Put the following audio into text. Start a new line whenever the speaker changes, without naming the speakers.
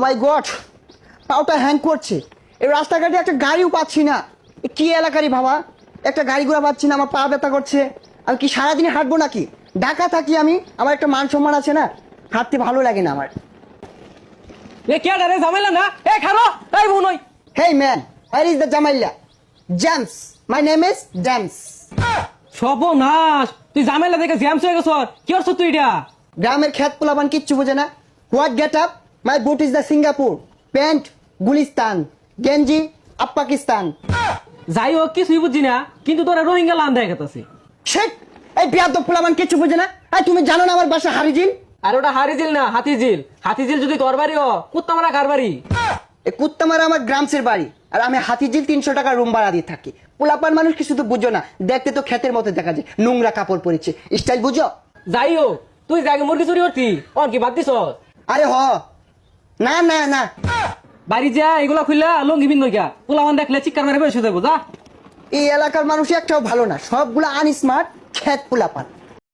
মাই god, পাউটা hang করছে। এই রাস্তাঘাটে একটা গাড়িও পাচ্ছি না। কি এলাকারই বাবা, একটা গাড়ি ঘোড়া পাচ্ছি না, আমার পা ব্যথা করছে। আমি কি সারাদিনে হাঁটবো নাকি? ঢাকা থাকি আমি, আমার একটা মান সম্মান আছে না, হাঁটতে ভালো লাগে না আমার।
এ কে রে ঝামেলা না এ খারো এই বুনই
hey man, where is the জামাইলা? James, my name is James.
সর্বনাশ, তুই ঝামেলা দেখে জ্যামস হয়ে গেছ। কি করছ তুই এটা?
গ্রামের খ্যাত পোলাবান কিচ্ছু বোঝে না। What get up? My boot is the Singapore, pant Gulistan, গেঞ্জি আপ পাকিস্তান।
যাই হোক কিছুই বুঝছি না, কিন্তু তোরা রোহিঙ্গা লান দেখা গেছে।
শেখ, এই বিয়াদ পোলাবান কিচ্ছু বোঝে না। তুমি জানো না আমার বাসা হারিজিল?
আর ওটা হারিজিল না হাতিঝিল। হাতিঝিল যদি তোর বাড়ি ও কুত্তা মারা কার বাড়ি?
এই কুত্তামারা আমার গ্রামসের বাড়ি, আর আমি হাতিঝিল 300 টাকা রুম ভাড়া দিয়ে থাকি। পোলাপান মানুষ কিছু তো বুঝো না, দেখতে তো ক্ষেতের মতো দেখা যায়, নোংরা কাপড় পরেছে, স্টাইল বুঝো?
যাই হোক, তুই জায়গায় মুরগি চুরি করতি, অন কি বাদ দিছ?
আরে হ, না না না,
বাড়ি যা এগুলো খুললা লঙ্গি বিন নইকা পোলামান দেখলে চিৎকার মেরে বেরোছে দেবো যা।
এই এলাকার মানুষ একটাও ভালো না, সবগুলো আনস্মার্ট ক্ষেত পোলাপান।